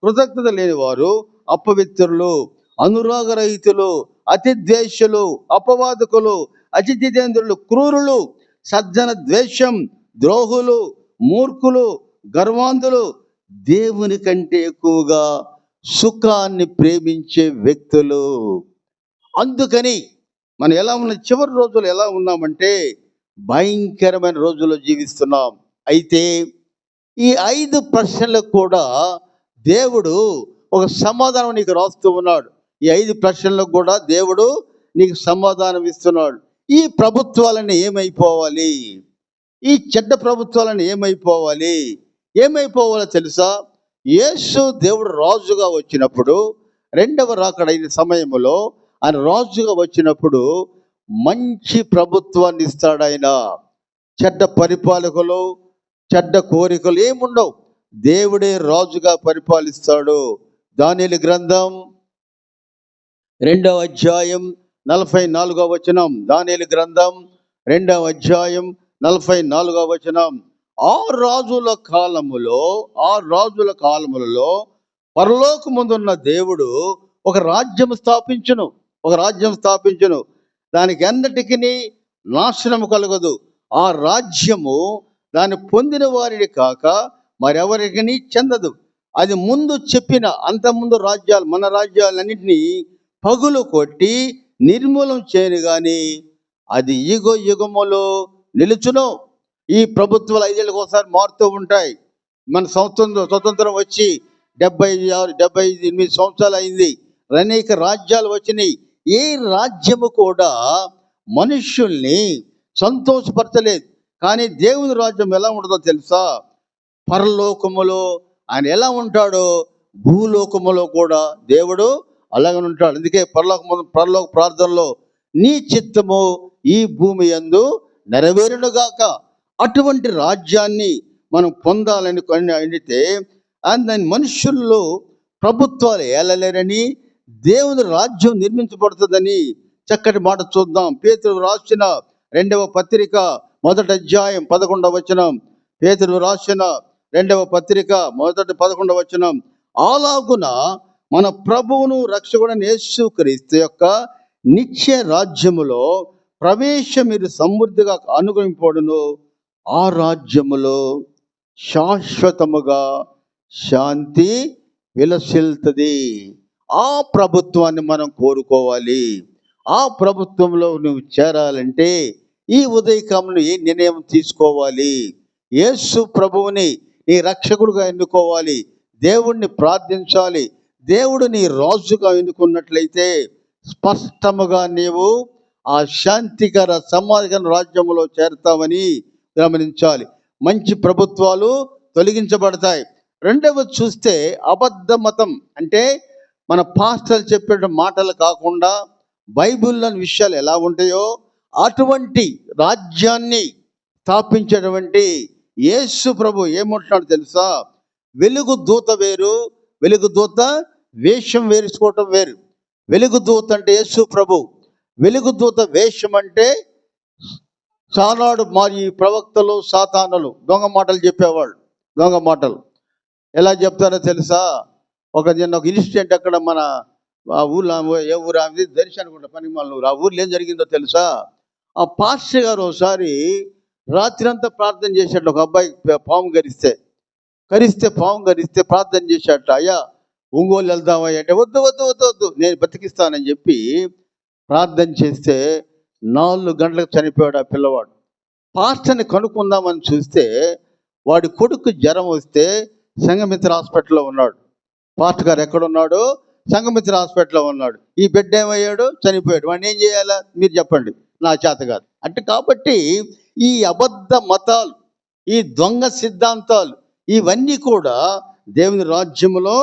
కృతజ్ఞత లేనివారు, అపవిత్రులు, అనురాగరహితులు, అతి ద్వేషులు, అపవాదకులు, అజితేంద్రులు, క్రూరులు, సజ్జన ద్వేషం, ద్రోహులు, మూర్ఖులు, గర్వాంధులు, దేవుని కంటే ఎక్కువగా సుఖాన్ని ప్రేమించే వ్యక్తులు. అందుకని మనం ఎలా ఉన్నాం? చివరి రోజులు ఎలా ఉన్నామంటే భయంకరమైన రోజుల్లో జీవిస్తున్నాం. అయితే ఈ 5 ప్రశ్నలకు కూడా దేవుడు ఒక సమాధానం నీకు రాస్తూ ఉన్నాడు. ఈ 5 ప్రశ్నలకు కూడా దేవుడు నీకు సమాధానం ఇస్తున్నాడు. ఈ ప్రభుత్వాలను ఏమైపోవాలి? ఈ చెడ్డ ప్రభుత్వాలను ఏమైపోవాలో తెలుసా? యేసు దేవుడు రాజుగా వచ్చినప్పుడు, 2వ రాకడైన సమయంలో ఆయన రాజుగా వచ్చినప్పుడు మంచి ప్రభుత్వాన్ని ఇస్తాడు ఆయన. చెడ్డ పరిపాలకులు, చెడ్డ కోరికలు ఏముండవు. దేవుడే రాజుగా పరిపాలిస్తాడు. దానియేలు గ్రంథం 2వ అధ్యాయం 44వ వచనం. దానియేలు గ్రంథం 2వ అధ్యాయం 44వ వచనం. ఆ రాజుల కాలములలో పరలోకమందున్న దేవుడు ఒక రాజ్యం స్థాపించును. దానికి అన్నిటికీ నాశనము కలగదు. ఆ రాజ్యము దాన్ని పొందిన వారిని కాక మరెవరికి చెందదు. అది ముందు చెప్పిన అంతకుముందు రాజ్యాలు, మన రాజ్యాలన్నింటినీ పగులు కొట్టి నిర్మూలం చేయను గాని అది యుగములో నిలుచును. ఈ ప్రభుత్వాలు 5 ఏళ్ళకి ఒకసారి మారుతూ ఉంటాయి. మన స్వతంత్రం వచ్చి 78 సంవత్సరాలు అయింది. అనేక రాజ్యాలు వచ్చినాయి. ఏ రాజ్యము కూడా మనుష్యుల్ని సంతోషపరచలేదు. కానీ దేవుని రాజ్యం ఎలా ఉంటుందో తెలుసా? పరలోకములో ఆయన ఎలా ఉంటాడో భూలోకములో కూడా దేవుడు అలాగే ఉంటాడు. అందుకే పరలోక ప్రార్థనలో నీ చిత్తము ఈ భూమి యందు నెరవేరునుగాక. అటువంటి రాజ్యాన్ని మనం పొందాలని అడిగితే దాని మనుషుల్లో ప్రభుత్వాలు ఏలలేరని, దేవుని రాజ్యం నిర్మించబడుతుందని చక్కటి మాట చూద్దాం. పేతురు రాసిన 2వ పత్రిక 1వ అధ్యాయం 11వ వచనం. పేతురు రాసిన 2వ పత్రిక 11వ వచనం. అలాగున మన ప్రభువును రక్షకుడైన యేసుక్రీస్తు యొక్క నిత్య రాజ్యములో ప్రవేశం మీరు సమృద్ధిగా అనుగ్రహింపబడును. ఆ రాజ్యములో శాశ్వతముగా శాంతి విలసిల్లుతుంది. ఆ ప్రభుత్వాన్ని మనం కోరుకోవాలి. ఆ ప్రభుత్వంలో నువ్వు చేరాలంటే ఈ ఉదయకాలంలో ఏ నిర్ణయం తీసుకోవాలి? యేసు ప్రభువుని నీ రక్షకుడుగా ఎన్నుకోవాలి. దేవుణ్ణి ప్రార్థించాలి. దేవుడు నీ రాజుగా ఎన్నుకున్నట్లయితే స్పష్టముగా నీవు ఆ శాంతికర సమాధాన రాజ్యంలో చేరతావని గమనించాలి. మంచి ప్రభుత్వాలు తొలగించబడతాయి. రెండవది చూస్తే అబద్ధ మతం అంటే మన పాస్టర్లు చెప్పే మాటలు కాకుండా బైబిల్లోని విషయాలు ఎలా ఉంటాయో అటువంటి రాజ్యాన్ని స్థాపించేటువంటి యేసు ప్రభు ఏమంటున్నాడు తెలుసా? వెలుగు దూత వేరు, వెలుగు దూత వేషం వేసుకోవటం వేరు. వెలుగు దూత అంటే యేసు ప్రభు. వెలుగు దూత వేషం అంటే చాలాడు మరి ప్రవక్తలు సాతానులు దొంగ మాటలు చెప్పేవాళ్ళు. దొంగ మాటలు ఎలా చెప్తారో తెలుసా? ఒక ఇన్సిడెంట్ అక్కడ మన ఆ ఊళ్ళో, ఏ ఊరు ఆమె దర్శి అనుకుంటా, పనిమాలూరు. ఆ ఊర్లో ఏం జరిగిందో తెలుసా? ఆ పాస్టర్ గారు ఒకసారి రాత్రి అంతా ప్రార్థన చేశాడు. ఒక అబ్బాయి పాము కరిస్తే ప్రార్థన చేశాట. అయ్యా ఒంగోలు వెళ్దామయ్యా అంటే వద్దు వద్దు వద్దు వద్దు నేను బతికిస్తానని చెప్పి ప్రార్థన చేస్తే 4 గంటలకు చనిపోయాడు ఆ పిల్లవాడు. పాస్టర్ని కనుక్కుందామని చూస్తే వాడి కొడుకు జ్వరం వస్తే సంఘమిత్ర హాస్పిటల్లో ఉన్నాడు. పాస్టర్ గారు ఎక్కడున్నాడు? సంఘమిత్ర హాస్పిటల్లో ఉన్నాడు. ఈ బిడ్డ ఏమయ్యాడు? చనిపోయాడు. వాడిని ఏం చేయాలా మీరు చెప్పండి? నా చేత కాదు అంటే. కాబట్టి ఈ అబద్ధ మతాలు, ఈ దొంగ సిద్ధాంతాలు ఇవన్నీ కూడా దేవుని రాజ్యములో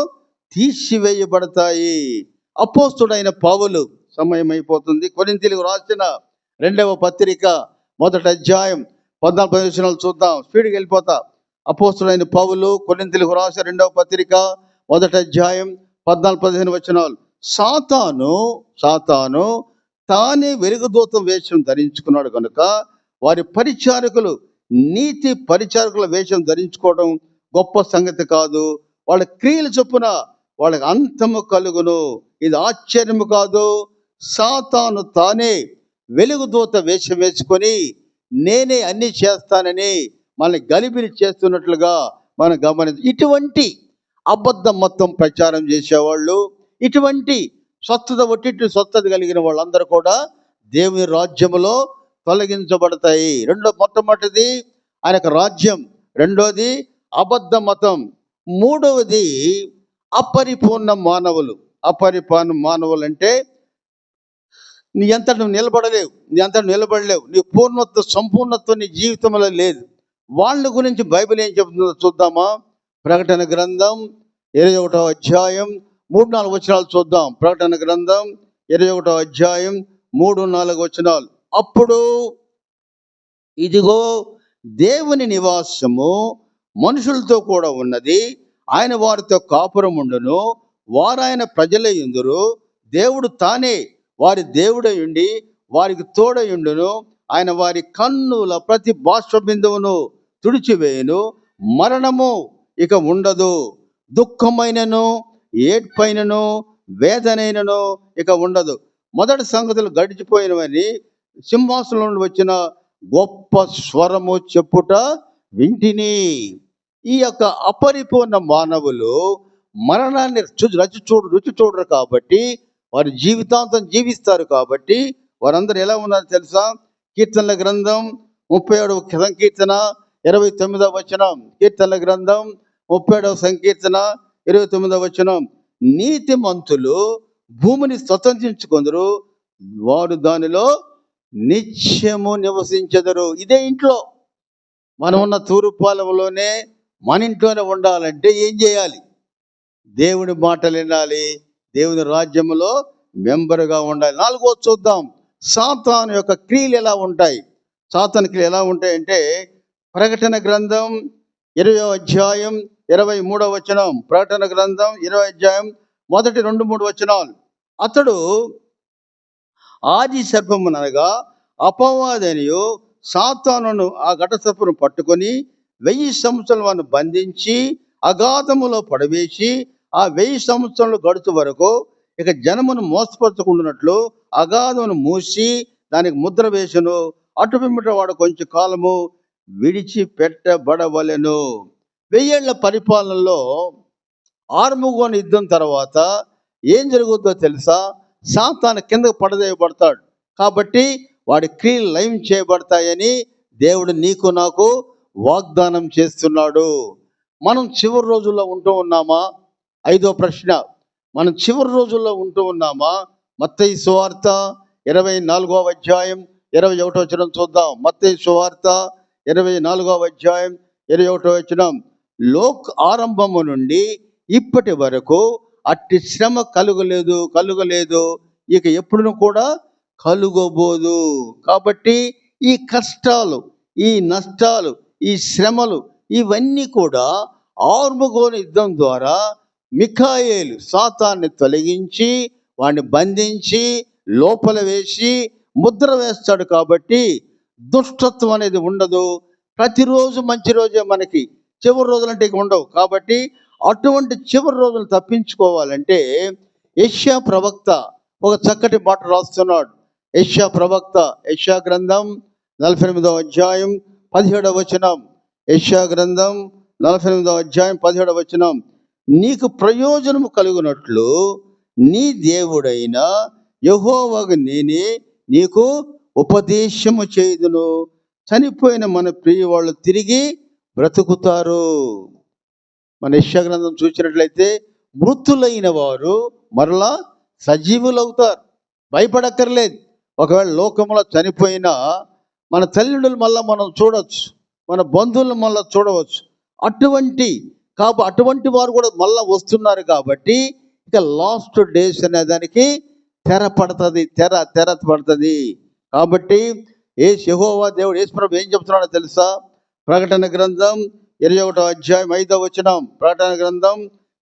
తీసివేయబడతాయి. అపోస్తుడైన పౌలు, సమయం అయిపోతుంది, కొరింథీయులకు రాసిన 2వ పత్రిక 1వ అధ్యాయం 14 వచనాలు చూద్దాం. స్పీడ్కి వెళ్ళిపోతా. అపోస్తుడైన పౌలు కొరింథీయులకు రాసిన 2వ పత్రిక 1వ అధ్యాయం 14-15 వచనాలు. సాతాను తానే వెలుగుదూత వేషం ధరించుకున్నాడు కనుక వారి పరిచారకులు నీతి పరిచారకుల వేషం ధరించుకోవడం గొప్ప సంగతి కాదు. వాళ్ళ క్రియలు చొప్పున వాళ్ళకి అంతము కలుగును. ఇది ఆశ్చర్యము కాదు. సాతాను తానే వెలుగుదూత వేషం వేసుకొని నేనే అన్ని చేస్తానని మనల్ని గలిబిలి చేస్తున్నట్లుగా మనం ఇటువంటి అబద్ధ మొత్తం ప్రచారం చేసేవాళ్ళు, ఇటువంటి స్వస్థత కలిగిన వాళ్ళందరూ కూడా దేవుని రాజ్యములో తొలగించబడతాయి. మొట్టమొదటిది ఆయన రాజ్యం, రెండోది అబద్ధ మతం, మూడవది అపరిపూర్ణ మానవులు. మానవులు అంటే నీ అంత నువ్వు నిలబడలేవు, నీ సంపూర్ణత్వం నీ జీవితంలో లేదు. వాళ్ళ గురించి బైబిల్ ఏం చెబుతుందో చూద్దామా? ప్రకటన గ్రంథం 21వ అధ్యాయం 3-4 వచనాలు చూద్దాం. ప్రకటన గ్రంథం 21వ అధ్యాయం 3-4 వచనాలు. అప్పుడు ఇదిగో దేవుని నివాసము మనుషులతో కూడా ఉన్నది. ఆయన వారితో కాపురం ఉండును, వారు ఆయన ప్రజలై ఉందురు. దేవుడు తానే వారి దేవుడై ఉండి వారికి తోడై ఉండును. ఆయన వారి కన్నుల ప్రతి బాష్ప బిందువును తుడిచివేయును. మరణము ఇక ఉండదు, దుఃఖమైనను ఏడ్పైనను వేదనైనను ఇక ఉండదు. మొదటి సంగతులు గడిచిపోయినవని సింహాసనం నుండి వచ్చిన గొప్ప స్వరము చెప్పుట వింటిని. ఈ యొక్క అపరిపూర్ణ మానవులు మరణాన్ని రుచి చూడరు కాబట్టి, వారి జీవితాంతం జీవిస్తారు కాబట్టి, వారందరూ ఎలా ఉన్నారో తెలుసా? కీర్తనల గ్రంథం 37వ సంకీర్తన 29వ వచనం. కీర్తనల గ్రంథం 37వ సంకీర్తన 29వ వచనం. నీతిమంతులు భూమిని స్వతంత్రించుకొందురు, వారు దానిలో నిత్యము నివసించెదరు. ఇదే ఇంట్లో మనం ఉన్న తూర్పుపాలెంలోనే మన ఇంట్లోనే ఉండాలంటే ఏం చేయాలి? దేవుని మాటలు వినాలి, దేవుని రాజ్యంలో మెంబరుగా ఉండాలి. 4వ చూద్దాం, సాతాను యొక్క క్రియలు ఎలా ఉంటాయి. సాతాను క్రియలు ఎలా ఉంటాయంటే, ప్రకటన గ్రంథం 20వ అధ్యాయం 23వ వచనం. ప్రకటన గ్రంథం 20వ అధ్యాయం మొదటి 2-3 వచనాలు. అతడు ఆది సర్పమునగా అపవాదనియు సాతానును ఆ ఘట సర్పమును పట్టుకొని 1000 సంవత్సరాలు వారిని బంధించి అగాధములో పడవేసి ఆ 1000 సంవత్సరాలు గడుచు వరకు ఇక జనమును మోసపరచుకుంటున్నట్లు అగాధమును మూసి దానికి ముద్ర వేసెను. అటు పిమ్మట వాడు కొంచెం కాలము విడిచిపెట్టబడవలెను. 1000 ఏళ్ల పరిపాలనలో ఆర్మగోను యుద్ధం తర్వాత ఏం జరుగుతుందో తెలుసా? సాతాను కిందకు పడదేయబడతాడు. కాబట్టి వాడి క్రియలు లయం చేయబడతాయని దేవుడు నీకు నాకు వాగ్దానం చేస్తున్నాడు. మనం చివరి రోజుల్లో ఉంటూ ఉన్నామా? 5వ ప్రశ్న, మనం చివరి రోజుల్లో ఉంటూ ఉన్నామా? మత్తయి సువార్త 24వ అధ్యాయం 21వ వచనం చూద్దాం. మత్తయి సువార్త 24వ అధ్యాయం 21వ వచనం. లోక్ ఆరంభము నుండి ఇప్పటి వరకు అట్టి శ్రమ కలుగలేదు, ఇక ఎప్పుడును కూడా కలుగబోదు. కాబట్టి ఈ కష్టాలు, ఈ నష్టాలు, ఈ శ్రమలు ఇవన్నీ కూడా ఆర్మగోను యుద్ధం ద్వారా మిఖాయేలు సాతాన్ని తొలగించి వాడిని బంధించి లోపల వేసి ముద్ర వేస్తాడు. కాబట్టి దుష్టత్వం అనేది ఉండదు. ప్రతిరోజు మంచి రోజే మనకి, చివరి రోజులంటే ఇక ఉండవు. కాబట్టి అటువంటి చివరి రోజులు తప్పించుకోవాలంటే యెషయా ప్రవక్త ఒక చక్కటి మాట రాస్తున్నాడు. యెషయా ప్రవక్త, యెషయా గ్రంథం 48వ అధ్యాయం 17వ వచనం. యెషయా గ్రంథం 48వ అధ్యాయం 17వ వచనం. నీకు ప్రయోజనము కలుగునట్లు నీ దేవుడైన యెహోవాకు నేనే నీకు ఉపదేశము చేయుదును. చనిపోయిన మన ప్రియ వాళ్ళు తిరిగి బ్రతుకుతారు. మన యెషయా గ్రంథం చూసినట్లయితే మృతులైన వారు మరలా సజీవులు అవుతారు. భయపడక్కర్లేదు. ఒకవేళ లోకంలో చనిపోయినా మన తల్లిదండ్రులు మళ్ళీ మనం చూడవచ్చు, మన బంధువులను మళ్ళీ చూడవచ్చు. అటువంటి వారు కూడా మళ్ళీ వస్తున్నారు. కాబట్టి ఇక లాస్ట్ డేస్ అనే దానికి తెర పడుతుంది. కాబట్టి యెహోవా దేవుడు యేసు ప్రభువు ఏం చెప్తున్నాడో తెలుసా? ప్రకటన గ్రంథం 21వ అధ్యాయం 5వ వచనం. ప్రకటన గ్రంథం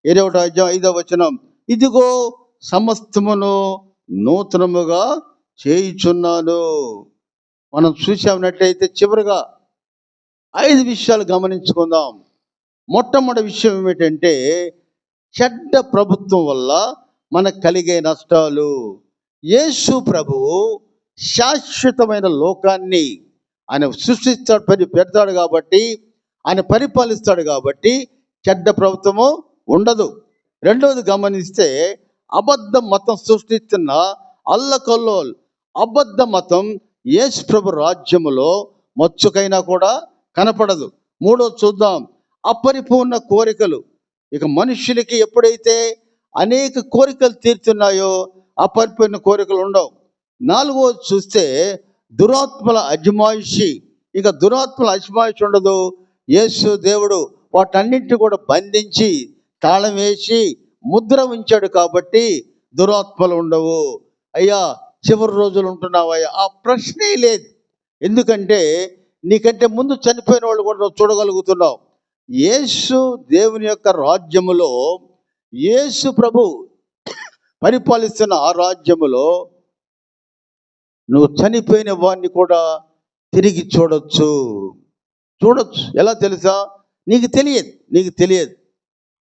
21వ అధ్యాయం 5వ వచనం. ఇదిగో సమస్తమును నూతనముగా చేయుచున్నాను. మనం చూసామన్నట్లయితే చివరిగా 5 విషయాలు గమనించుకుందాం. మొట్టమొదటి విషయం ఏమిటంటే, చెడ్డ ప్రభుత్వం వల్ల మనకు కలిగే నష్టాలు. యేసు ప్రభువు శాశ్వతమైన లోకాన్ని ఆయన సృష్టిస్తాడు, పెడతాడు కాబట్టి, ఆయన పరిపాలిస్తాడు కాబట్టి చెడ్డ ప్రభుత్వము ఉండదు. రెండవది గమనిస్తే, అబద్ధ మతం సృష్టిస్తున్న అల్లకల్లోలు అబద్ధ మతం యేసు ప్రభు రాజ్యములో మచ్చుకైనా కూడా కనపడదు. మూడోది చూద్దాం, అపరిపూర్ణ కోరికలు. ఇక మనుషులకి ఎప్పుడైతే అనేక కోరికలు తీరుతున్నాయో అపరిపూర్ణ కోరికలు ఉండవు. నాలుగోది చూస్తే దురాత్మల అజమాయిషి. ఇక దురాత్మల అజమాయిషి ఉండదు. యేసు దేవుడు వాటన్నింటినీ కూడా బంధించి తాళం వేసి ముద్ర ఉంచాడు కాబట్టి దురాత్మలు ఉండవు. అయ్యా చివరి రోజులు ఉంటున్నావయ్యా, ఆ ప్రశ్నే లేదు. ఎందుకంటే నీకంటే ముందు చనిపోయిన వాళ్ళు కూడా నువ్వు చూడగలుగుతున్నావు. యేసు దేవుని యొక్క రాజ్యములో, యేసు ప్రభు పరిపాలిస్తున్న ఆ రాజ్యములో నువ్వు చనిపోయిన వాడిని కూడా తిరిగి చూడొచ్చు. ఎలా తెలుసా? నీకు తెలియదు.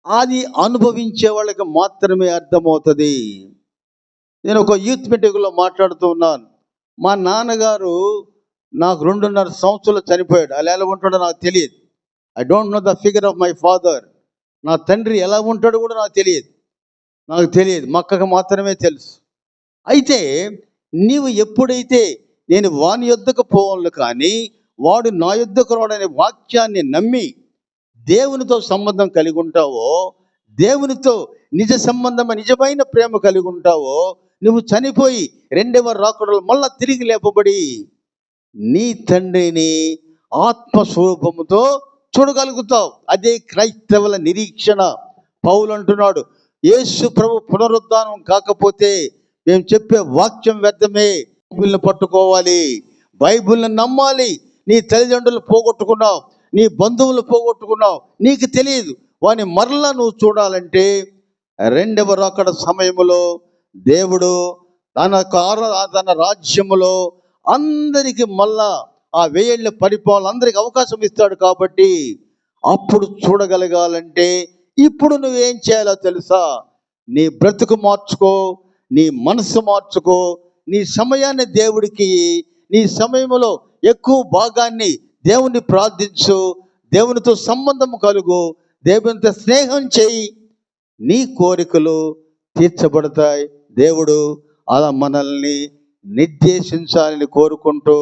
అది అనుభవించే వాళ్ళకి మాత్రమే అర్థమవుతుంది. నేను ఒక యూత్ మీటింగ్లో మాట్లాడుతూ ఉన్నాను. మా నాన్నగారు నాకు 2.5 సంవత్సరాలు చనిపోయాడు. అలా ఎలా ఉంటాడో నాకు తెలియదు. I don't know the figure of my father. నా తండ్రి ఎలా ఉంటాడో కూడా నాకు తెలియదు. మా అక్కకు మాత్రమే తెలుసు. అయితే నీవు ఎప్పుడైతే నేను వాని యొద్దకు పోవాలి కానీ వాడు నా యొద్దకు రాడనే వాక్యాన్ని నమ్మి దేవునితో సంబంధం కలిగి ఉంటావో, దేవునితో నిజమైన ప్రేమ కలిగి ఉంటావో, నువ్వు చనిపోయి 2వ రాకడలో మళ్ళా తిరిగి లేపబడి నీ తండ్రిని ఆత్మస్వరూపముతో చూడగలుగుతావు. అదే క్రైస్తవుల నిరీక్షణ. పౌలు అంటున్నాడు, యేసు ప్రభు పునరుద్ధానం కాకపోతే మేము చెప్పే వాక్యం వ్యర్థమే. బైబిల్ని పట్టుకోవాలి, బైబిల్ని నమ్మాలి. నీ తల్లిదండ్రులు పోగొట్టుకున్నావు, నీ బంధువులు పోగొట్టుకున్నావు, నీకు తెలియదు. వాని మరలా నువ్వు చూడాలంటే 2వ రాకడ సమయంలో దేవుడు తన రాజ్యములో అందరికి మళ్ళా ఆ 1000 ఏళ్ల పరిపాలన అందరికి అవకాశం ఇస్తాడు. కాబట్టి అప్పుడు చూడగలగాలంటే ఇప్పుడు నువ్వేం చేయాలో తెలుసా? నీ బ్రతుకు మార్చుకో, నీ మనసు మార్చుకో, నీ సమయాన్ని దేవుడికి, నీ సమయంలో ఎక్కువ భాగాన్ని దేవుని ప్రార్థించు, దేవునితో సంబంధం కలుగు, దేవునితో స్నేహం చేయి, నీ కోరికలు తీర్చబడతాయి. దేవుడు అలా మనల్ని నిర్దేశించాలని కోరుకుంటూ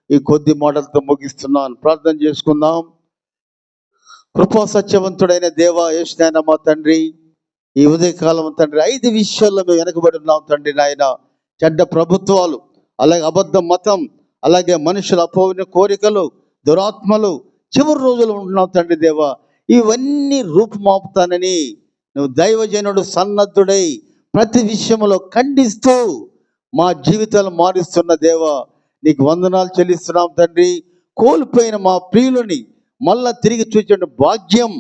ఈ కొద్ది మాటలతో ముగిస్తున్నాను. ప్రార్థన చేసుకుందాం. కృపా సత్యవంతుడైన దేవా, యేసునాయన మా తండ్రి, ఈ ఉదయకాలం తండ్రి 5 విషయాల్లో మేము వెనకబడి ఉన్నాం తండ్రి నాయన. చెడ్డ ప్రభుత్వాలు, అలాగే అబద్ధ మతం, అలాగే మనుషుల అపోహ కోరికలు, దురాత్మలు, చివరి రోజులు ఉంటున్నాం తండ్రి దేవా. ఇవన్నీ రూపుమాపుతానని నువ్వు దైవజనుడు సన్నద్ధుడై ప్రతి విషయంలో ఖండిస్తూ మా జీవితాలు మారుస్తున్న దేవా, నీకు వందనాలు చెల్లిస్తున్నాం తండ్రి. కోల్పోయిన మా ప్రియులని మళ్ళా తిరిగి చూసే భాగ్యం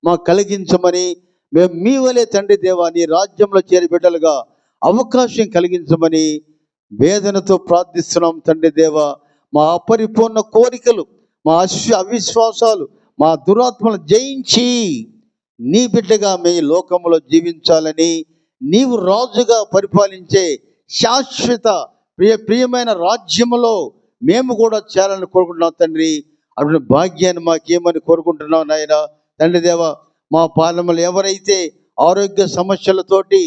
మాకు కలిగించమని, మేము మీ వలే తండ్రి దేవా నీ రాజ్యంలో చేరి బిడ్డలుగా అవకాశం కలిగించమని వేదనతో ప్రార్థిస్తున్నాం తండ్రి దేవా. మా అపరిపూర్ణ కోరికలు, మా అవిశ్వాసాలు, మా దురాత్మలు జయించి నీ బిడ్డగా మీ లోకంలో జీవించాలని, నీవు రాజుగా పరిపాలించే శాశ్వత ప్రియమైన రాజ్యములో మేము కూడా చేరాలని కోరుకుంటున్నాం తండ్రి. అటువంటి భాగ్యాన్ని మాకేమని కోరుకుంటున్నాం నాయన. తండ్రి దేవ, మా పాలనలో ఎవరైతే ఆరోగ్య సమస్యలతోటి,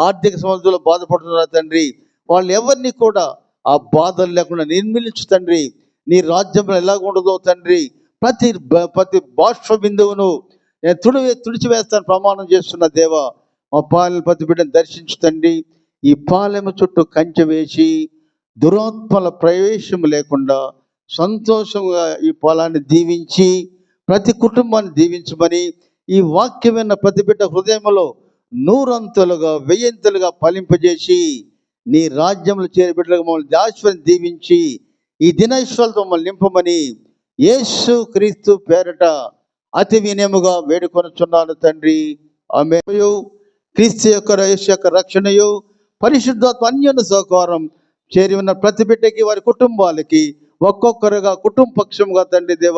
ఆర్థిక సమస్యలు బాధపడుతున్నారో తండ్రి, వాళ్ళు ఎవరిని కూడా ఆ బాధలు లేకుండా నిర్మించు తండ్రి. నీ రాజ్యంలో ఎలాగుండదో తండ్రి, ప్రతి బాష్ప బిందువును నేను తుడిచివేస్తాను ప్రమాణం చేస్తున్న దేవ. మా పాలన ప్రతి బిడ్డను దర్శించు తండ్రి. ఈ పాలెము చుట్టూ కంచె వేసి దురాత్మల ప్రవేశం లేకుండా సంతోషంగా ఈ పొలాన్ని దీవించి ప్రతి కుటుంబాన్ని దీవించమని, ఈ వాక్యమైన ప్రతి బిడ్డ హృదయంలో 100 1000 ఫలింపజేసి నీ రాజ్యంలో చేరి బిడ్డలుగా మమ్మల్ని దాశ్వని దీవించి ఈ దినైశ్వరాలతో మమ్మల్ని నింపమని యేసు క్రీస్తు పేరట అతి వినయముగా వేడుకొనుచున్నాను తండ్రి. ఆమేన్. క్రీస్తు యేసు యొక్క రక్షణయు పరిశుద్ధాత్మ అన్యోన్య సహకారం చేరి ఉన్న ప్రతి బిడ్డకి, వారి కుటుంబాలకి ఒక్కొక్కరుగా కుటుంబపక్షంగా తండ్రి దేవ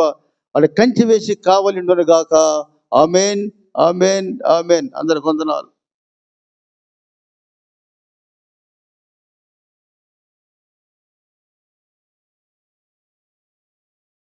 వాళ్ళు కంచి వేసి కావలిండును గాక. ఆమేన్, ఆమేన్, ఆమేన్. అందరికి వందనాలు.